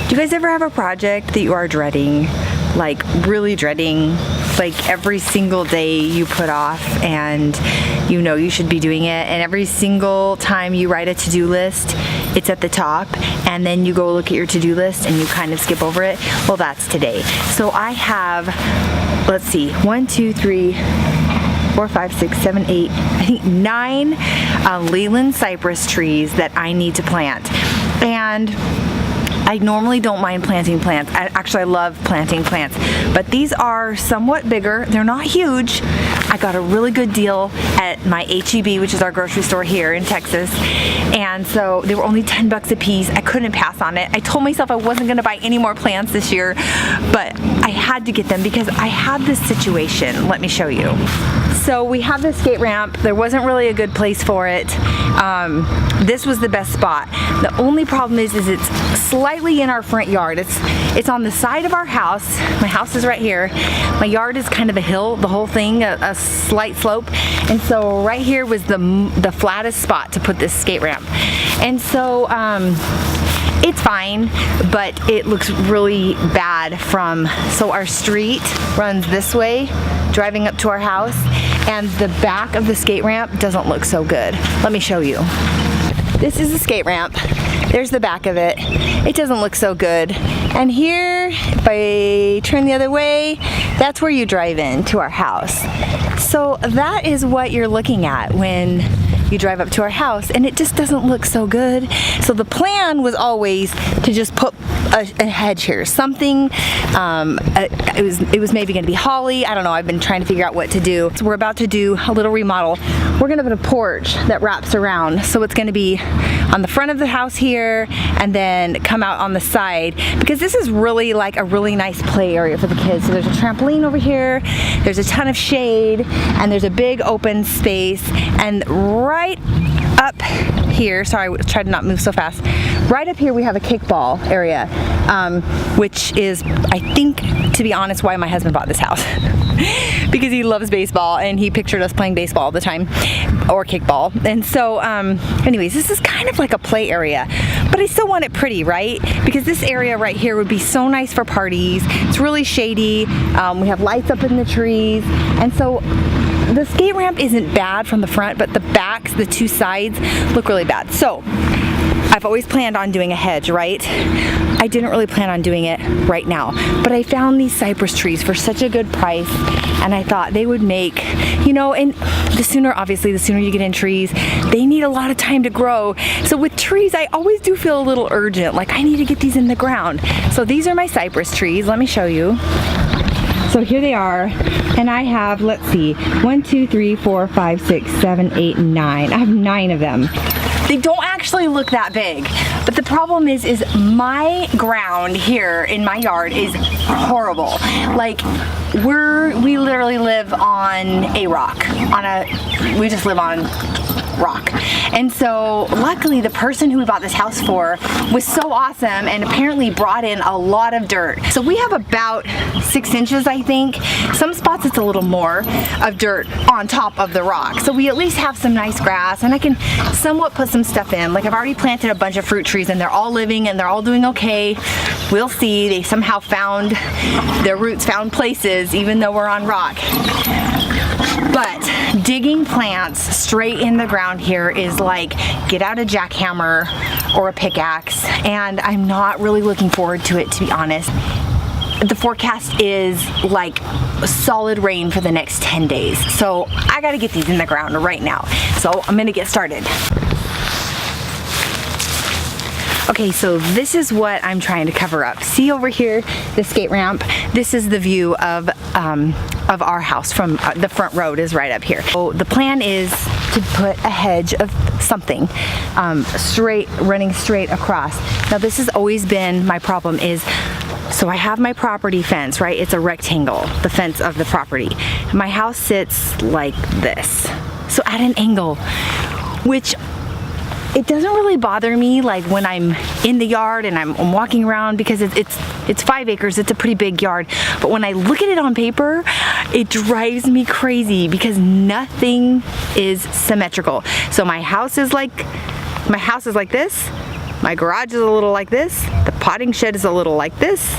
Do you guys ever have a project that you are dreading? Like really dreading, like every single day you put off and you know you should be doing it, and every single time you write a to-do list it's at the top and then you go look at your to-do list and you kind of skip over it? Well, that's today. So I have, let's see, 1, 2, 3, 4, 5, 6, 7, 8, I think 9 Leyland cypress trees that I need to plant. And I normally don't mind planting plants. I love planting plants, but these are somewhat bigger. They're not huge. I got a really good deal at my H-E-B, which is our grocery store here in Texas. And so they were only 10 bucks a piece. I couldn't pass on it. I told myself I wasn't gonna buy any more plants this year, but I had to get them because I had this situation. Let me show you. So we have this skate ramp. There wasn't really a good place for it. This was the best spot. The only problem is it's slightly in our front yard. It's on the side of our house. My house is right here. My yard is kind of a hill, the whole thing, a slight slope. And so right here was the flattest spot to put this skate ramp. And so it's fine, but it looks really bad so our street runs this way, driving up to our house, and the back of the skate ramp doesn't look so good. Let me show you. This is the skate ramp. There's the back of it. It doesn't look so good. And here, if I turn the other way, that's where you drive in to our house. So that is what you're looking at when you drive up to our house, and it just doesn't look so good. So the plan was always to just put a hedge here, something. It was maybe gonna be holly. I don't know, I've been trying to figure out what to do. So we're about to do a little remodel. We're gonna put a porch that wraps around. So it's gonna be on the front of the house here and then come out on the side, because this is really like a really nice play area for the kids. So there's a trampoline over here, there's a ton of shade, and there's a big open space, and right up here, sorry, I tried to not move so fast. Right up here we have a kickball area, which is, I think, to be honest, why my husband bought this house. Because he loves baseball and he pictured us playing baseball all the time, or kickball. And so anyways, this is kind of like a play area, but I still want it pretty, right? Because this area right here would be so nice for parties. It's really shady. We have lights up in the trees, and so the skate ramp isn't bad from the front, but the backs, the two sides, look really bad. So I've always planned on doing a hedge, right? I didn't really plan on doing it right now, but I found these cypress trees for such a good price, and I thought they would make, you know, and the sooner, obviously, the sooner you get in trees, they need a lot of time to grow. So with trees, I always do feel a little urgent, like I need to get these in the ground. So these are my cypress trees. Let me show you. So here they are, and I have, let's see, 1, 2, 3, 4, 5, 6, 7, 8, 9. I have 9 of them. They don't actually look that big, but the problem is my ground here in my yard is horrible. Like, we literally live on a rock, we just live on rock. And so luckily the person who we bought this house for was so awesome and apparently brought in a lot of dirt. So we have about 6 inches, I think. Some spots it's a little more of dirt on top of the rock. So we at least have some nice grass, and I can somewhat put some stuff in. Like, I've already planted a bunch of fruit trees and they're all living and they're all doing okay. We'll see. They somehow found their roots, found places, even though we're on rock. But digging plants straight in the ground here is like, get out a jackhammer or a pickaxe, and I'm not really looking forward to it, to be honest. The forecast is like solid rain for the next 10 days. So I gotta get these in the ground right now. So I'm gonna get started. Okay, so this is what I'm trying to cover up. See over here, the skate ramp? This is the view of our house from the front road is right up here. So the plan is to put a hedge of something running straight across. Now this has always been my problem is, so I have my property fence, right? It's a rectangle, the fence of the property. My house sits like this, so at an angle, which it doesn't really bother me like when I'm in the yard and I'm walking around, because it's 5 acres, it's a pretty big yard. But when I look at it on paper, it drives me crazy because nothing is symmetrical. So my house is like this, my garage is a little like this, the potting shed is a little like this.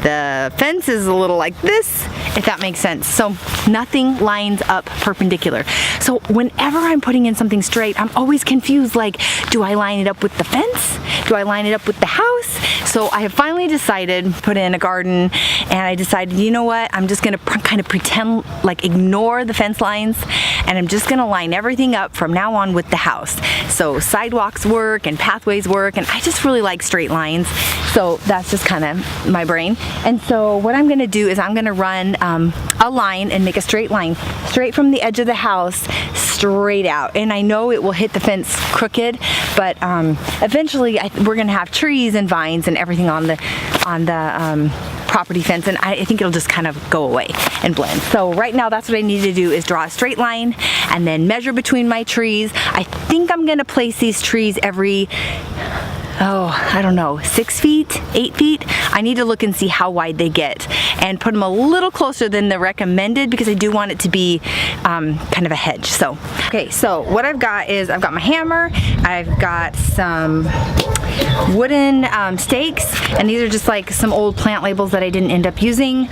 The fence is a little like this, if that makes sense. So nothing lines up perpendicular. So whenever I'm putting in something straight, I'm always confused, like, do I line it up with the fence? Do I line it up with the house? So I have finally decided, put in a garden, and I decided, you know what, I'm just gonna kind of pretend, like, ignore the fence lines, and I'm just gonna line everything up from now on with the house. So sidewalks work and pathways work, and I just really like straight lines. So that's just kind of my brain. And so what I'm gonna do is I'm gonna run a line and make a straight line, straight from the edge of the house, straight out. And I know it will hit the fence crooked, but eventually we're gonna have trees and vines and everything on the property fence, and I think it'll just kind of go away and blend. So right now that's what I need to do, is draw a straight line and then measure between my trees. I think I'm gonna place these trees every, I don't know, 6 feet, 8 feet. I need to look and see how wide they get and put them a little closer than the recommended, because I do want it to be kind of a hedge. So, okay, so what I've got is I've got my hammer, I've got some wooden stakes, and these are just like some old plant labels that I didn't end up using,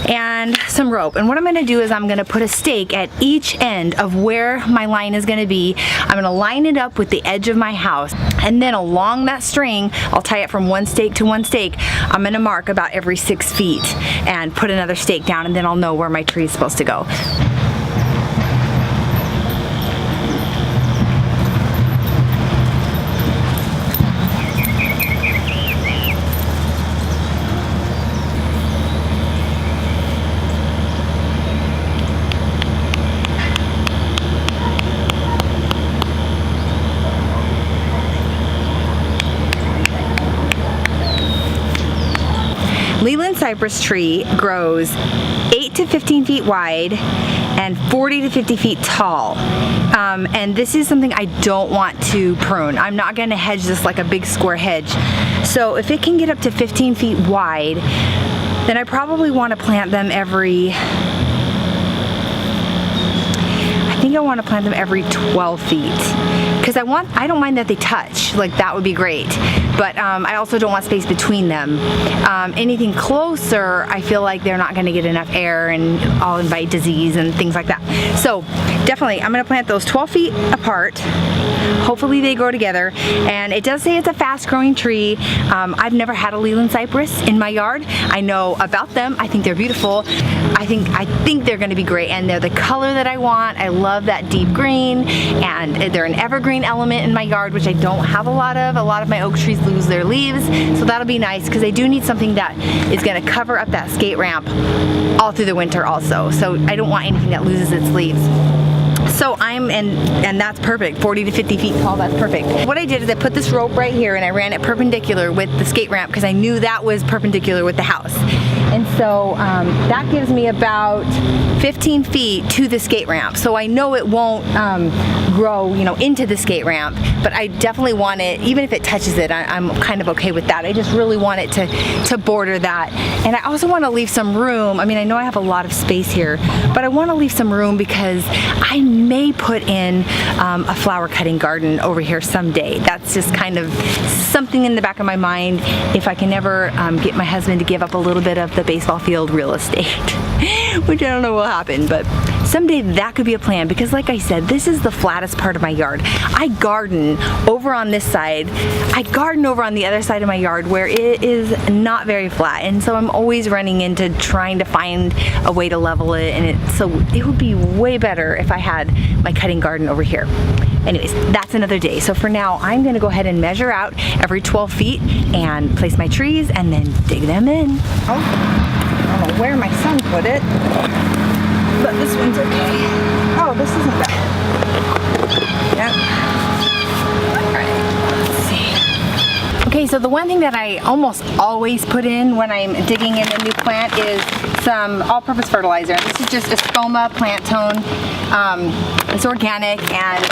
and some rope. And what I'm gonna do is I'm gonna put a stake at each end of where my line is gonna be. I'm gonna line it up with the edge of my house, and then along that string, I'll tie it from one stake to one stake. I'm gonna mark about every 6 feet and put another stake down, and then I'll know where my tree is supposed to go. Leyland cypress tree grows 8 to 15 feet wide and 40 to 50 feet tall. And this is something I don't want to prune. I'm not going to hedge this like a big square hedge. So if it can get up to 15 feet wide, then I probably want to plant them every, I think I want to plant them every 12 feet. Because I don't mind that they touch, like that would be great. But I also don't want space between them. Anything closer, I feel like they're not gonna get enough air and I'll invite disease and things like that. So definitely, I'm gonna plant those 12 feet apart. Hopefully they grow together. And it does say it's a fast growing tree. I've never had a Leyland cypress in my yard. I know about them, I think they're beautiful. I think they're gonna be great, and they're the color that I want. I love that deep green, and they're an evergreen element in my yard, which I don't have a lot of. A lot of my oak trees lose their leaves, so that'll be nice, because I do need something that is gonna cover up that skate ramp all through the winter also. So I don't want anything that loses its leaves. So and that's perfect, 40 to 50 feet tall, that's perfect. What I did is I put this rope right here and I ran it perpendicular with the skate ramp, because I knew that was perpendicular with the house. And so that gives me about 15 feet to the skate ramp. So I know it won't grow, into the skate ramp, but I definitely want it, even if it touches it, I'm kind of okay with that. I just really want it to border that. And I also want to leave some room. I mean, I know I have a lot of space here, but I want to leave some room because I may put in a flower cutting garden over here someday. That's just kind of something in the back of my mind, if I can ever get my husband to give up a little bit of the baseball field real estate, which I don't know will happen, but someday that could be a plan, because like I said, this is the flattest part of my yard. I garden over on this side. I garden over on the other side of my yard where it is not very flat, and so I'm always running into trying to find a way to level it, and so it would be way better if I had my cutting garden over here. Anyways, that's another day. So for now, I'm gonna go ahead and measure out every 12 feet and place my trees and then dig them in. Oh, I don't know where my son put it, but this one's okay. Oh, this isn't bad. Yep. All right, let's see. Okay, so the one thing that I almost always put in when I'm digging in a new plant is some all-purpose fertilizer. This is just Espoma plant tone. It's organic, and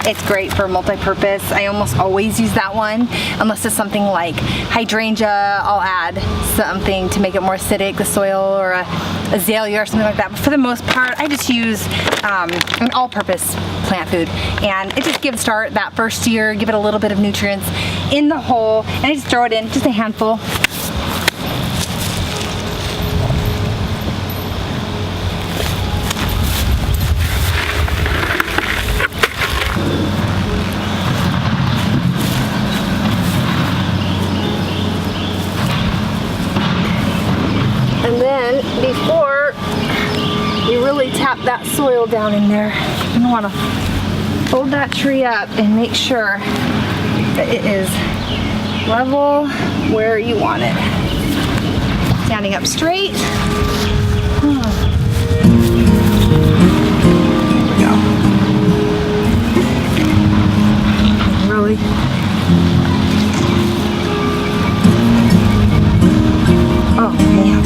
It's great for multi-purpose. I almost always use that one, unless it's something like hydrangea. I'll add something to make it more acidic, the soil, or a azalea or something like that. But for the most part, I just use an all-purpose plant food, and it just gives start that first year, give it a little bit of nutrients in the hole, and I just throw it in, just a handful. And then before you really tap that soil down in there, you want to hold that tree up and make sure that it is level where you want it. Standing up straight. There we go. Really. Oh man.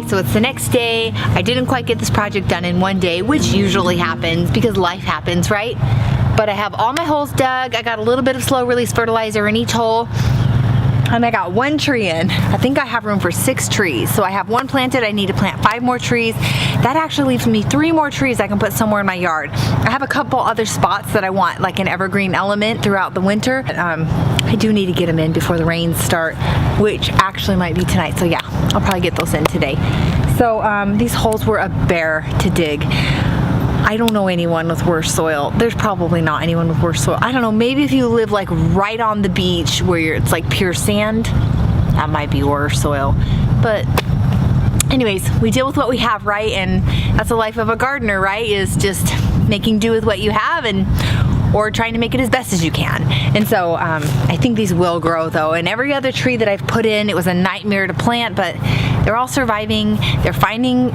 So it's the next day. I didn't quite get this project done in one day, which usually happens because life happens, right? But I have all my holes dug. I got a little bit of slow release fertilizer in each hole. And I got one tree in. I think I have room for 6 trees. So I have one planted. I need to plant 5 more trees. That actually leaves me 3 more trees I can put somewhere in my yard. I have a couple other spots that I want like an evergreen element throughout the winter. I do need to get them in before the rains start, which actually might be tonight. So yeah, I'll probably get those in today. So these holes were a bear to dig. I don't know anyone with worse soil. There's probably not anyone with worse soil. I don't know, maybe if you live like right on the beach where it's like pure sand, that might be worse soil. But anyways, we deal with what we have, right? And that's the life of a gardener, right? Is just making do with what you have or trying to make it as best as you can. And so I think these will grow though. And every other tree that I've put in, it was a nightmare to plant, but they're all surviving. They're finding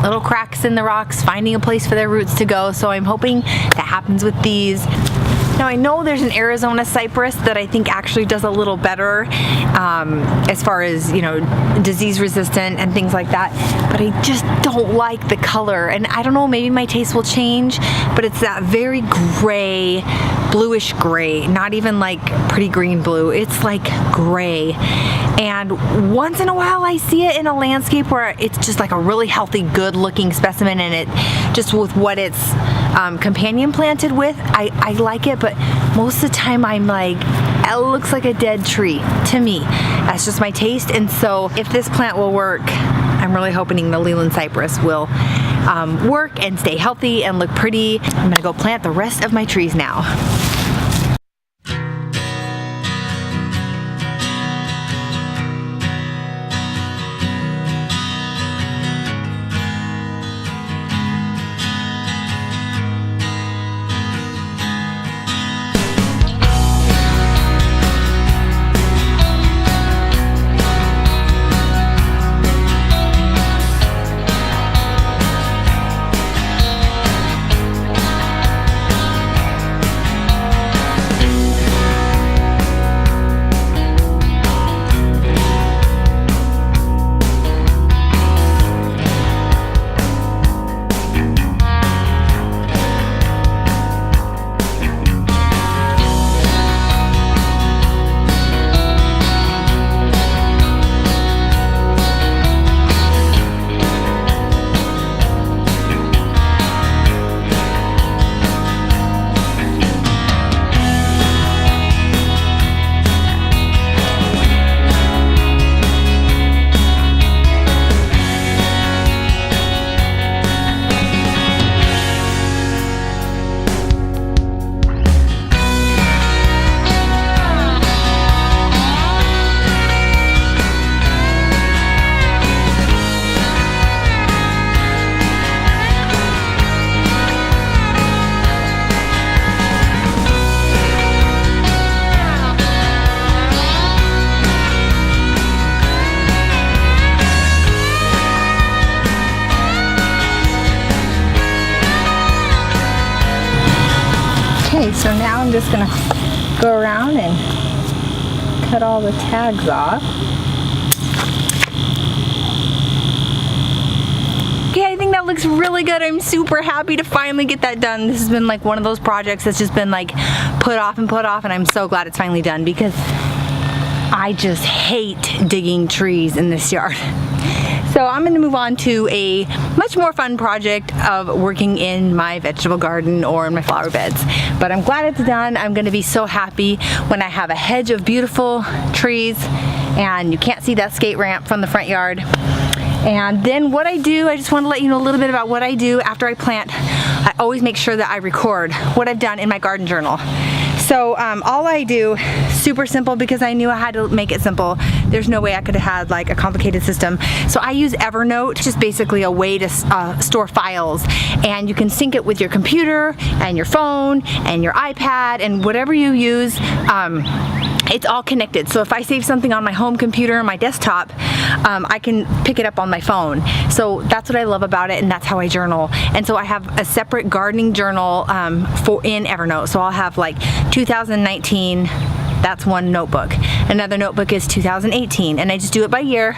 little cracks in the rocks, finding a place for their roots to go. So I'm hoping that happens with these. Now I know there's an Arizona cypress that I think actually does a little better as far as, you know, disease resistant and things like that, but I just don't like the color. And I don't know, maybe my taste will change, but it's that very gray, bluish gray, not even like pretty green blue. It's like gray. And once in a while I see it in a landscape where it's just like a really healthy, good looking specimen, and it just with what it's companion planted with, I like it, but most of the time I'm like, it looks like a dead tree to me. That's just my taste. And so if this plant will work, I'm really hoping the Leyland Cypress will work and stay healthy and look pretty. I'm gonna go plant the rest of my trees now. so now I'm just gonna go around and cut all the tags off. Okay, I think that looks really good. I'm super happy to finally get that done. This has been like one of those projects that's just been like put off, and I'm so glad it's finally done because I just hate digging trees in this yard. So I'm gonna move on to a much more fun project of working in my vegetable garden or in my flower beds. But I'm glad it's done. I'm gonna be so happy when I have a hedge of beautiful trees and you can't see that skate ramp from the front yard. And then what I do, I just want to let you know a little bit about what I do after I plant. I always make sure that I record what I've done in my garden journal. So all I do, super simple because I knew I had to make it simple. There's no way I could have had like a complicated system. So I use Evernote, just basically a way to store files, and you can sync it with your computer and your phone and your iPad and whatever you use. It's all connected. So if I save something on my home computer or my desktop, I can pick it up on my phone. So that's what I love about it, and that's how I journal. And so I have a separate gardening journal in Evernote. So I'll have like 2019, that's one notebook. Another notebook is 2018, and I just do it by year.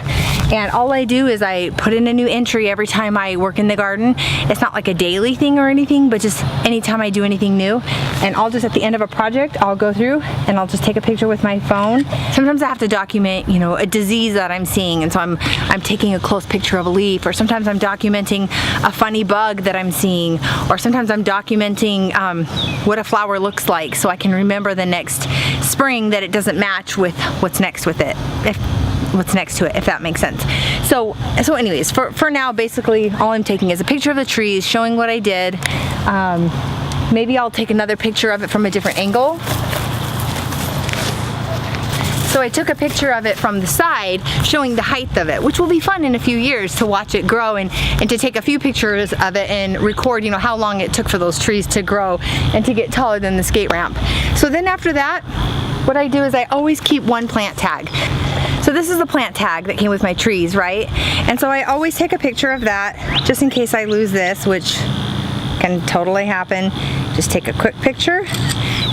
And all I do is I put in a new entry every time I work in the garden. It's not like a daily thing or anything, but just anytime I do anything new. And I'll just, at the end of a project, I'll go through and I'll just take a picture with my phone. Sometimes I have to document, you know, a disease that I'm seeing, and so I'm taking a close picture of a leaf, or sometimes I'm documenting a funny bug that I'm seeing, or sometimes I'm documenting what a flower looks like so I can remember the next spring that it doesn't match with what's next with it. What's next to it, if that makes sense. So anyways, for now, basically all I'm taking is a picture of the trees, showing what I did. Maybe I'll take another picture of it from a different angle. So I took a picture of it from the side, showing the height of it, which will be fun in a few years to watch it grow and to take a few pictures of it and record, you know, how long it took for those trees to grow and to get taller than the skate ramp. So then after that, what I do is I always keep one plant tag. So this is the plant tag that came with my trees, right? And so I always take a picture of that just in case I lose this, which can totally happen. Just take a quick picture.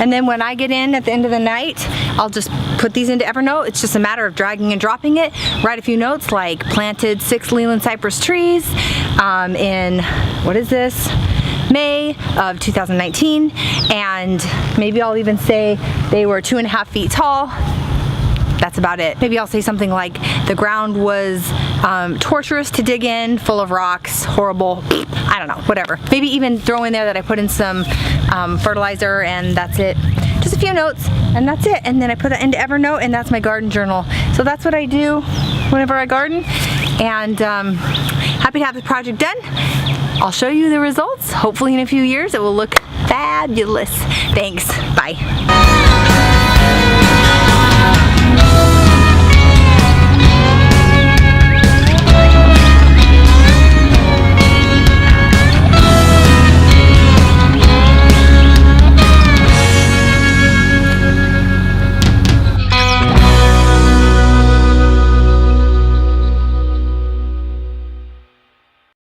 And then when I get in at the end of the night, I'll just put these into Evernote. It's just a matter of dragging and dropping it. Write a few notes like planted 6 Leyland Cypress trees in, what is this? May of 2019, and maybe I'll even say they were 2.5 feet tall. That's about it. Maybe I'll say something like the ground was torturous to dig in, full of rocks, horrible, I don't know, whatever. Maybe even throw in there that I put in some fertilizer, and that's it. Just a few notes, and that's it. And then I put it into Evernote, and that's my garden journal. So that's what I do whenever I garden, and happy to have the project done. I'll show you the results. Hopefully in a few years it will look fabulous. Thanks. Bye.